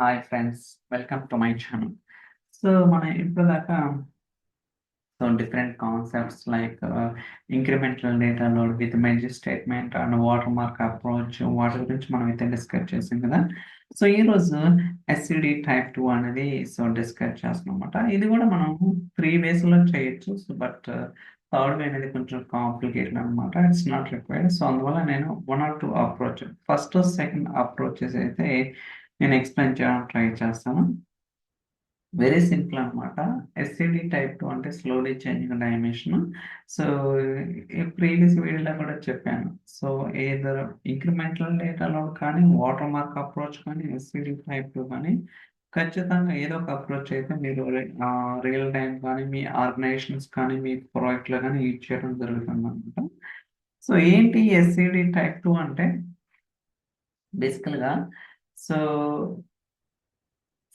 Hi friends, welcome to my channel. మన ఇప్పటిదాకా different concepts like incremental data load with merge statement and watermark approach వాటి గురించి మనం అయితే డిస్కస్ చేసాం కదా. సో ఈ రోజు ఎస్సిడి టైప్ 2 అనేది డిస్కస్ చేస్తున్నాం అనమాట. ఇది కూడా మనం 3 ways లో చేయొచ్చు. బట్ థర్డ్ వే అనేది కొంచెం కాంప్లికేటెడ్ అనమాట. It's not required. సో అందువల్ల నేను 1 or 2 approach first second approaches అయితే నేను ఎక్స్ప్లెయిన్ చేయడానికి ట్రై చేస్తాను. వెరీ సింపుల్ అనమాట. ఎస్సిడి టైప్ 2 అంటే slowly changing dimension. So previous వీడియోలో కూడా చెప్పాను. సో ఏదర్ ఇంక్రిమెంటల్ డేటాలో కానీ వాటర్ మార్క్ అప్రోచ్ కానీ ఎస్సిడి టైప్ 2 కానీ ఖచ్చితంగా ఏదో ఒక అప్రోచ్ అయితే మీరు రియల్ టైం కానీ మీ ఆర్గనైజేషన్స్ కానీ మీ ప్రాజెక్ట్లో కానీ యూజ్ చేయడం జరుగుతుంది అనమాట. సో ఏంటి ఎస్సిడి టైప్ 2 అంటే బేసికల్గా సో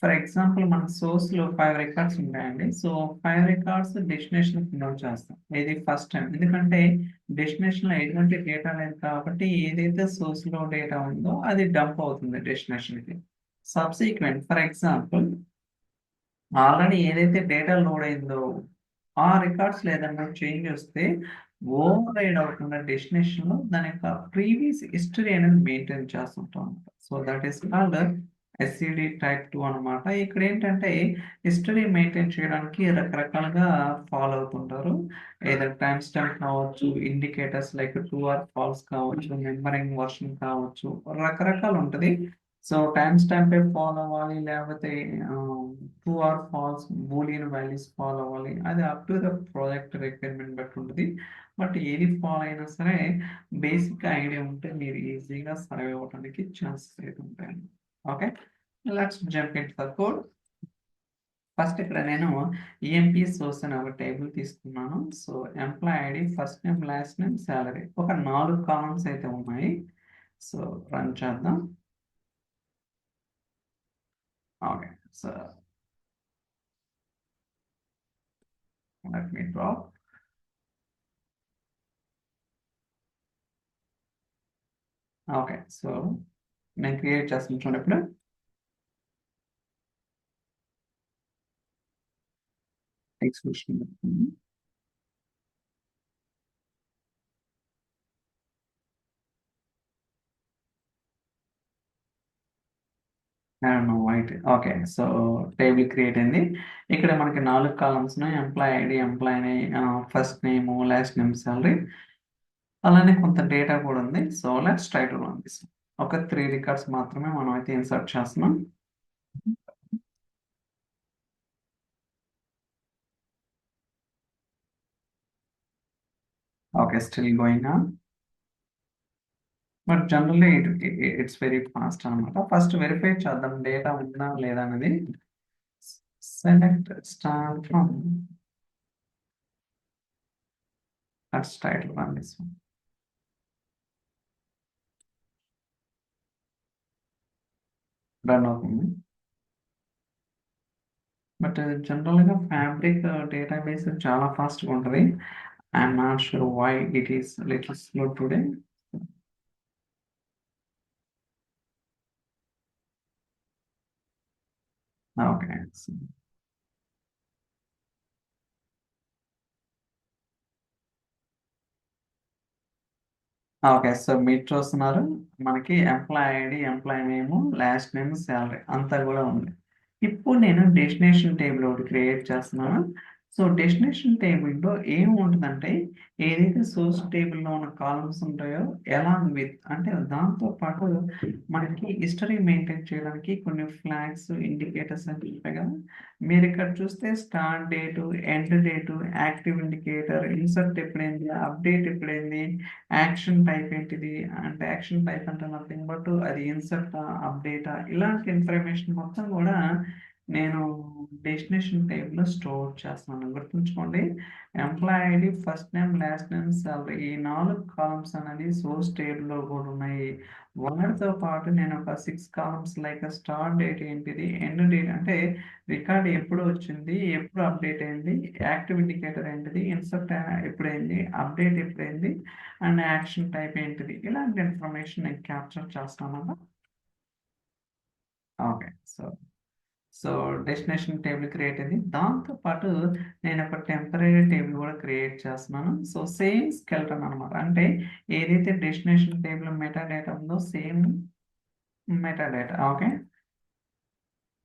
ఫర్ ఎగ్జాంపుల్ మన సోర్స్లో 5 రికార్డ్స్ ఉంటాయండి. సో 5 రికార్డ్స్ డెస్టినేషన్ నోట్ చేస్తాం. ఇది ఫస్ట్ టైం, ఎందుకంటే డెస్టినేషన్లో ఎటువంటి డేటా లేదు కాబట్టి ఏదైతే సోర్స్లో డేటా ఉందో అది డంప్ అవుతుంది డెస్టినేషన్కి. సబ్సీక్వెంట్ ఫర్ ఎగ్జాంపుల్ ఆల్రెడీ ఏదైతే డేటా లోడ్ అయిందో ఆ రికార్డ్స్ ఏదైనా చేంజ్ వస్తే ఓవర్ రైడ్ అవుతున్న డెస్టినేషన్లో దాని యొక్క ప్రీవియస్ హిస్టరీ అనేది మెయింటైన్ చేస్తుంటాం. So that is called SCD type 2 అనమాట. ఇక్కడ ఏంటంటే హిస్టరీ మెయింటైన్ చేయడానికి రకరకాలుగా ఫాలో అవుతుంటారు. ఏదో టైం స్టాంప్ కావచ్చు, indicators like true or false కావచ్చు, మెంబరింగ్ వర్షన్ కావచ్చు, రకరకాలు ఉంటుంది. సో టైం స్టాంప్ ఫాలో అవ్వాలి, లేకపోతే true or false boolean values follow అవ్వాలి. అది up to the project requirement బట్టి ఉంటుంది. బట్ ఏది ఫాలో అయినా సరే బేసిక్ ఐడియా ఉంటే మీరు ఈజీగా సర్వే అవ్వడానికి ఛాన్సెస్ అయితే ఉంటాయి. Okay, let's jump in to the code. First ఇక్కడ నేను ఈఎంపీ సోర్స్ అనే ఒక టేబుల్ తీసుకున్నాను. So employee ID, first name, last name, salary, ఒక 4 కాలమ్స్ అయితే ఉన్నాయి. సో రన్ చేద్దాం. Okay, so let me drop. Okay, so నేను క్రియేట్ చేస్తాను చూడండి. ఇప్పుడు ఎక్స్క్లూషన్ వైట్. ఓకే, సో టేబుల్ క్రియేట్ అయింది. ఇక్కడ మనకి 4 కాలమ్స్ ఉన్నాయి. Employee ID, employee first name, last name, salary, అలానే కొంత డేటా కూడా ఉంది. So let's try to run this. ఒక 3 రికార్డ్స్ మాత్రమే మనం అయితే ఇన్సర్ట్ చేస్తున్నాం. Okay, still going on. But generally it's very fast అనమాట. ఫస్ట్ వెరిఫై చేద్దాం డేటా ఉందా లేదా అనేది. Select star from, let's try to run this one. Run అవుతుంది. బట్ జనరల్గా ఫ్యాబ్రిక్ డేటాబేస్ చాలా ఫాస్ట్గా ఉంటుంది. I'm not sure why it is little slow today. Okay, okay, so మీరు చూస్తున్నారు మనకి employee ID, employee name, last name, salary అంతా కూడా ఉంది. ఇప్పుడు నేను డెస్టినేషన్ టేబుల్ ఒకటి క్రియేట్ చేస్తున్నాను. సో డెస్టినేషన్ టేబుల్లో ఏముంటుందంటే ఏదైతే సోర్స్ టేబుల్లో ఉన్న కాలమ్స్ ఉంటాయో ఎలాంగ్ విత్ అంటే దాంతో పాటు మనకి హిస్టరీ మెయింటైన్ చేయడానికి కొన్ని ఫ్లాగ్స్, ఇండికేటర్స్ అని ఉంటాయి కదా. మీరు ఇక్కడ చూస్తే start date, end date, active indicator, insert ఎప్పుడైంది, అప్డేట్ ఎప్పుడైంది, యాక్షన్ టైప్ ఏంటిది, అంటే యాక్షన్ టైప్ అంటే నథింగ్ బట్ అది ఇన్సర్ట్, అప్డేట్, ఇలాంటి ఇన్ఫర్మేషన్ మొత్తం కూడా నేను డెస్టినేషన్ టేబుల్లో స్టోర్ చేస్తున్నాను. గుర్తుంచుకోండి, employee ID, first name, last name, salary, ఈ 4 కాలమ్స్ అనేది సోర్స్ టేబుల్లో కూడా ఉన్నాయి. వాటితో పాటు నేను ఒక 6 కాలమ్స్ లైక్ స్టార్ట్ డేట్ ఏంటిది, ఎండ్ డేట్ అంటే రికార్డ్ ఎప్పుడు వచ్చింది, ఎప్పుడు అప్డేట్ అయింది, యాక్టివ్ ఇండికేటర్ ఏంటిది, ఇన్సర్ట్ ఎప్పుడైంది, అప్డేట్ ఎప్పుడైంది, అండ్ యాక్షన్ టైప్ ఏంటిది, ఇలాంటి ఇన్ఫర్మేషన్ నేను క్యాప్చర్ చేస్తాను. Okay. So destination table create అయింది. దాంతో పాటు నేను ఒక టెంపరరీ టేబుల్ కూడా క్రియేట్ చేస్తున్నాను. సో సేమ్ స్కెల్టన్ అనమాట. అంటే ఏదైతే డెస్టినేషన్ టేబుల్ మెటా డేటా ఉందో same meta data. Okay.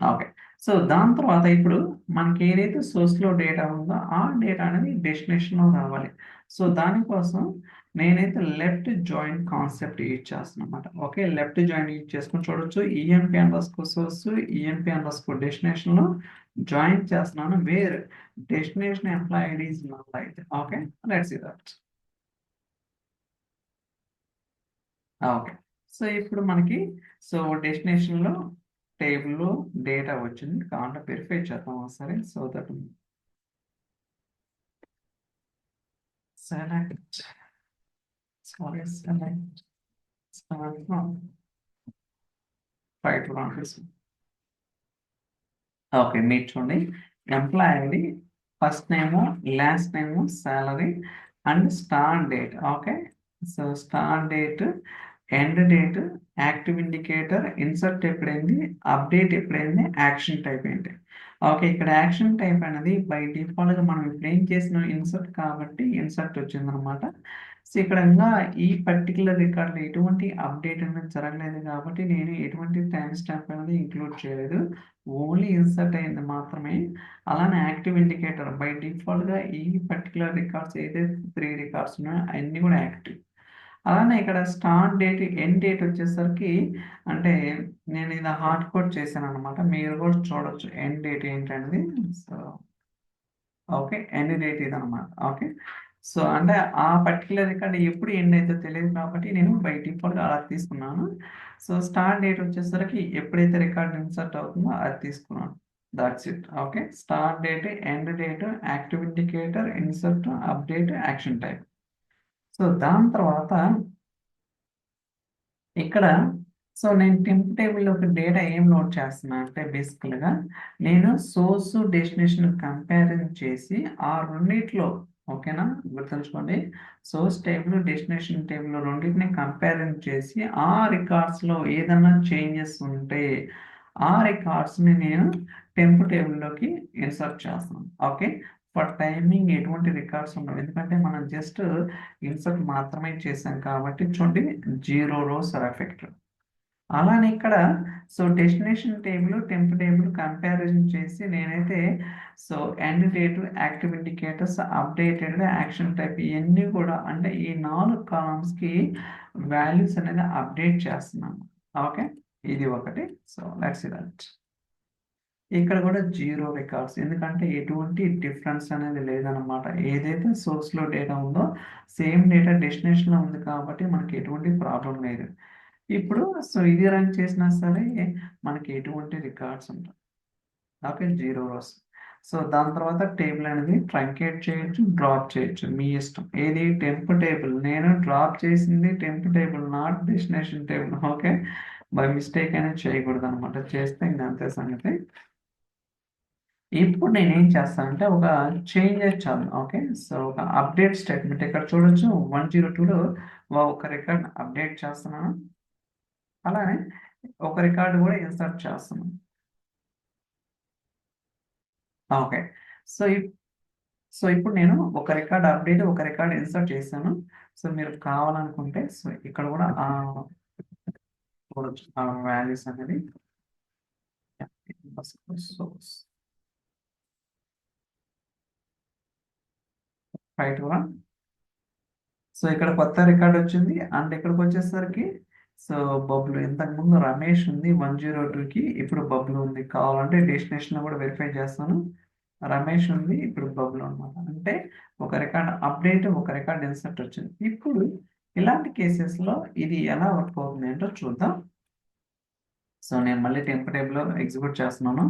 Okay. So దాని తర్వాత ఇప్పుడు మనకి ఏదైతే సోర్స్‌లో డేటా ఉందో ఆ డేటా అనేది డెస్టినేషన్‌లో రావాలి. సో దానికోసం నేనైతే లెఫ్ట్ జాయిన్ కాన్సెప్ట్ యూజ్ చేస్తున్నానన్నమాట. ఓకే. లెఫ్ట్ జాయిన్ యూజ్ చేసుకొని చూడొచ్చు. EMP underscore source, EMP underscore డెస్టినేషన్‌లో జాయిన్ చేస్తున్నాను. Where destination employee ID is null అయితే. Okay. Let's see that. Okay. So ఇప్పుడు మనకి సో డెస్టినేషన్‌లో టేబుల్‌లో డేటా వచ్చింది. కావాలంటే వెరిఫై చేద్దాం ఒకసారి. So that select select right wrong. Okay. మీరు చూడండి employee ID first name, last name, salary and start date. Okay. So start date, end date, active indicator, insert ఎప్పుడైంది, అప్డేట్ ఎప్పుడైంది, యాక్షన్ టైప్ ఏంటి. Okay. ఇక్కడ action type అనేది by డిఫాల్ట్‌గా మనం ఇప్పుడు ఏం చేసిన ఇన్సర్ట్ కాబట్టి ఇన్సర్ట్ వచ్చిందనమాట. సో ఇక్కడ ఇంగా ఈ పర్టిక్యులర్ రికార్డ్‌లో ఎటువంటి అప్డేట్ అనేది జరగలేదు కాబట్టి నేను ఎటువంటి టైమ్ స్టాంప్ అనేది ఇంక్లూడ్ చేయలేదు. ఓన్లీ ఇన్సర్ట్ అయింది మాత్రమే. అలానే యాక్టివ్ ఇండికేటర్ బై డిఫాల్ట్‌గా ఈ పర్టిక్యులర్ రికార్డ్స్ ఏదైతే 3 రికార్డ్స్ ఉన్నాయో అన్నీ కూడా యాక్టివ్. అలానే ఇక్కడ స్టార్ట్ డేట్, ఎండ్ డేట్ వచ్చేసరికి అంటే నేను ఇది హార్డ్ కోడ్ చేశాననమాట. మీరు కూడా చూడొచ్చు ఎండ్ డేట్ ఏంటనేది. So okay. ఎండ్ డేట్ ఇదనమాట. ఓకే. సో అంటే ఆ పర్టిక్యులర్ రికార్డ్ ఎప్పుడు ఎండ్ అయిద్దో తెలీదు కాబట్టి నేను బై డిఫాల్ట్‌గా అలా తీసుకున్నాను. సో స్టార్ట్ డేట్ వచ్చేసరికి ఎప్పుడైతే రికార్డ్ ఇన్సర్ట్ అవుతుందో అది తీసుకున్నాను. Thoughts it. Okay. Start date, end date, active indicator, insert, update, action type. So దాని తర్వాత ఇక్కడ సో నేను టెంప్ టేబుల్‌లోకి డేటా ఏం లోడ్ చేస్తున్నా అంటే బేసికల్‌గా నేను సోర్స్, డెస్టినేషన్ కంపారిజన్ చేసి ఆ రెండిట్లో ఓకేనా? గుర్తుంచుకోండి. సోర్స్ టేబుల్, డెస్టినేషన్ టేబుల్ రెండిటిని కంపారిజన్ చేసి ఆ రికార్డ్స్‌లో ఏదన్నా చేంజెస్ ఉంటే ఆ రికార్డ్స్‌ని నేను టెంప్ టేబుల్‌లోకి ఇన్సర్ట్ చేస్తున్నాను. ఓకే. ఫర్ టైమింగ్ ఎటువంటి రికార్డ్స్ ఉండవు. ఎందుకంటే మనం జస్ట్ ఇన్సర్ట్ మాత్రమే చేశాం కాబట్టి చూడండి 0 రోస్ ఆర్ ఎఫెక్టెడ్. అలానే ఇక్కడ so destination table, temp table comparison చేసి నేనైతే so end date, active indicators, updated, action type ఇయన్నీ కూడా అంటే ఈ 4 కాలమ్స్‌కి వాల్యూస్ అనేది అప్డేట్ చేస్తున్నాను. ఓకే. ఇది ఒకటి. So let's see that. ఇక్కడ కూడా 0 రికార్డ్స్. ఎందుకంటే ఎటువంటి డిఫరెన్స్ అనేది లేదనమాట. ఏదైతే సోర్స్‌లో డేటా ఉందో సేమ్ డేటా డెస్టినేషన్‌లో ఉంది కాబట్టి మనకి ఎటువంటి ప్రాబ్లమ్ లేదు. ఇప్పుడు సో ఇది రన్ చేసినా సరే మనకి ఎటువంటి రికార్డ్స్ ఉండవు. ఓకే. 0 రోస్. సో దాని తర్వాత టేబుల్ అనేది ట్రంకేట్ చేయొచ్చు, డ్రాప్ చేయొచ్చు. మీ ఇష్టం. ఏది టెంప్ టేబుల్. నేను డ్రాప్ చేసింది temp table not destination table. Okay. By mistake అనేది చేయకూడదనమాట. చేస్తే ఇంక అంతే సంగతి. ఇప్పుడు నేనేం చేస్తానంటే ఒక చేంజెస్ చేద్దాం. ఓకే. సో ఒక అప్డేట్ స్టేట్మెంట్ ఇక్కడ చూడొచ్చు 102లో ఒక రికార్డ్ అప్డేట్ చేస్తున్నాను. అలానే ఒక రికార్డ్ కూడా ఇన్సర్ట్ చేస్తున్నాను. ఓకే. సో, సో ఇప్పుడు నేను ఒక రికార్డ్ అప్డేట్, ఒక రికార్డ్ ఇన్సర్ట్ చేశాను. సో మీరు కావాలనుకుంటే సో ఇక్కడ కూడా చూడొచ్చు ఆ వాల్యూస్ అనేది. Source right one. సో ఇక్కడ కొత్త రికార్డ్ వచ్చింది. అండ్ ఇక్కడికి వచ్చేసరికి సో బబ్లు ఇంతకుముందు రమేష్ ఉంది 102కి ఇప్పుడు బబ్లు ఉంది. కావాలంటే డెస్టినేషన్‌లో కూడా వెరిఫై చేస్తాను. రమేష్ ఉంది. ఇప్పుడు బబ్లు అనమాట. అంటే ఒక రికార్డ్ అప్డేట్, ఒక రికార్డ్ ఇన్సర్ట్ వచ్చింది. ఇప్పుడు ఇలాంటి కేసెస్‌లో ఇది ఎలా వర్క్ అవుతుంది ఏంటో చూద్దాం. సో నేను మళ్ళీ టెంప్ టేబుల్‌లో ఎగ్జిక్యూట్ చేస్తున్నాను.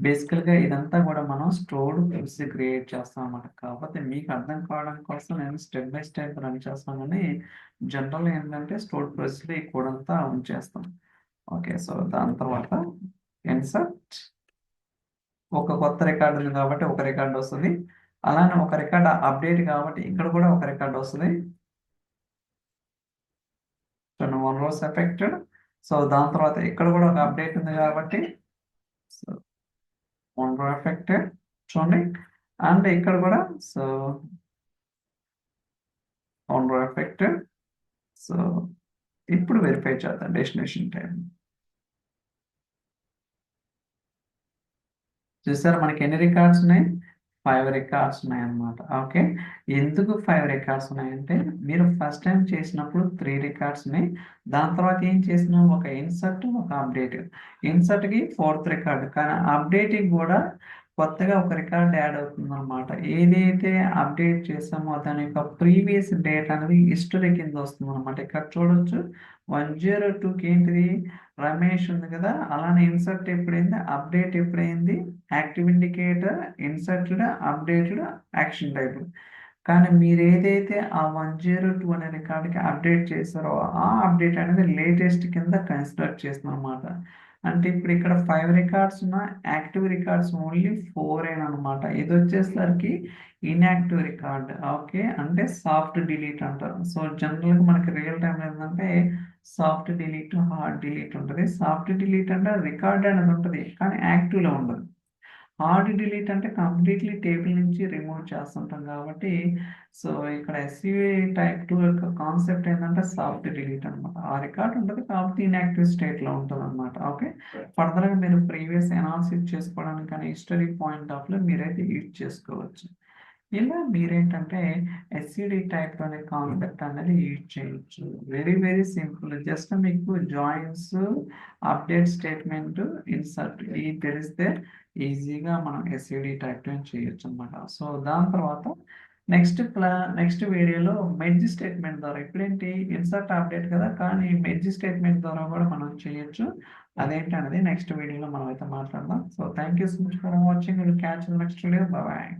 బేసికల్‌గా ఇదంతా కూడా మనం స్టోర్డ్ ప్రొసీజర్ క్రియేట్ చేస్తాం అన్నమాట. కాకపోతే మీకు అర్థం కావడం కోసం నేను స్టెప్ బై స్టెప్ రన్ చేస్తాను గానీ, జనరల్‌గా ఏంటంటే స్టోర్డ్ ప్రొసీజర్ ఈ కోడ్ అంతా ఉంచేస్తాం. ఓకే. సో దాని తర్వాత ఇన్సర్ట్ ఒక కొత్త రికార్డ్ ఉంది కాబట్టి ఒక రికార్డ్ వస్తది. అలానే ఒక రికార్డ్ అప్డేట్ కాబట్టి ఇక్కడ కూడా ఒక రికార్డ్ వస్తది. So 1 rose affected. సో దాని తర్వాత ఇక్కడ కూడా ఒక అప్డేట్ ఉంది కాబట్టి సో ఓనర్ ఎఫెక్టెడ్ చూడండి. అండ్ ఇక్కడ కూడా సో ఓనర్ ఎఫెక్టెడ్. సో ఇప్పుడు వెరిఫై చేద్దాం డెస్టినేషన్ టైం. చూసారు మనకి ఎన్ని రికార్డ్స్ ఉన్నాయి? 5 రికార్డ్స్ ఉన్నాయి అన్నమాట. ఓకే, ఎందుకు 5 రికార్డ్స్ ఉన్నాయంటే మీరు ఫస్ట్ టైం చేసినప్పుడు 3 రికార్డ్స్ ఉన్నాయి. దాని తర్వాత ఏం చేసినాం? ఒక ఇన్సర్ట్, ఒక అప్డేట్. ఇన్సర్ట్కి 4th రికార్డ్, కానీ అప్డేటింగ్ కూడా కొత్తగా ఒక రికార్డ్ యాడ్ అవుతుంది అనమాట. ఏదైతే అప్డేట్ చేసామో దాని యొక్క ప్రీవియస్ డేట్ అనేది హిస్టరీ కింద వస్తుంది అనమాట. ఇక్కడ చూడొచ్చు 102కి ఏంటిది రమేష్ ఉంది కదా, అలానే ఇన్సర్ట్ ఎప్పుడైంది, అప్డేట్ ఎప్పుడైంది, active indicator, inserted, updated, action type. కానీ మీరు ఏదైతే ఆ 102 అనే రికార్డ్కి అప్డేట్ చేశారో ఆ అప్డేట్ అనేది లేటెస్ట్ కింద కన్సిడర్ చేస్తున్నాం అనమాట. అంటే ఇప్పుడు ఇక్కడ 5 రికార్డ్స్ ఉన్న యాక్టివ్ రికార్డ్స్ ఓన్లీ 4 అనమాట. ఇది వచ్చేసరికి ఇన్యాక్టివ్ రికార్డ్. ఓకే, అంటే సాఫ్ట్ డిలీట్ అంటారు. సో జనరల్గా మనకి రియల్ టైం ఏంటంటే సాఫ్ట్ డిలీట్, హార్డ్ డిలీట్ ఉంటుంది. సాఫ్ట్ డిలీట్ అంటే రికార్డ్ అనేది ఉంటుంది కానీ యాక్టివ్లో ఉండదు. హార్డ్ డిలీట్ అంటే కంప్లీట్లీ టేబుల్ నుంచి రిమూవ్ చేస్తుంటాం కాబట్టి సో ఇక్కడ ఎస్సీవీ టైప్ 2 యొక్క కాన్సెప్ట్ ఏంటంటే సాఫ్ట్ డిలీట్ అనమాట. ఆ రికార్డ్ ఉంటుంది కాబట్టి ఇన్యాక్టివ్ స్టేట్లో ఉంటుంది అనమాట. ఓకే, ఫర్దర్గా మీరు ప్రీవియస్ అనాలిసిస్ చేసుకోవడానికి కానీ హిస్టరీ పాయింట్ ఆఫ్ లో మీరైతే యూజ్ చేసుకోవచ్చు. ఇలా మీరేంటంటే ఎస్సిడి టైప్ అనే కాన్సెప్ట్ అనేది యూజ్ చేయొచ్చు. Very very simple. జస్ట్ మీకు జాయిన్స్, అప్డేట్ స్టేట్మెంట్, ఇన్సర్ట్ ఇవి తెలిస్తే ఈజీగా మనం ఎస్సిడి టైప్ చేయొచ్చు అనమాట. సో దాని తర్వాత నెక్స్ట్ వీడియోలో మెర్జ్ స్టేట్మెంట్ ద్వారా ఇప్పుడేంటి ఇన్సర్ట్ అప్డేట్ కదా, కానీ మెర్జ్ స్టేట్మెంట్ ద్వారా కూడా మనం చేయొచ్చు. అదేంటి అనేది నెక్స్ట్ వీడియోలో మనం అయితే మాట్లాడదాం. So thank you so much for watching. Catch next video. Bye.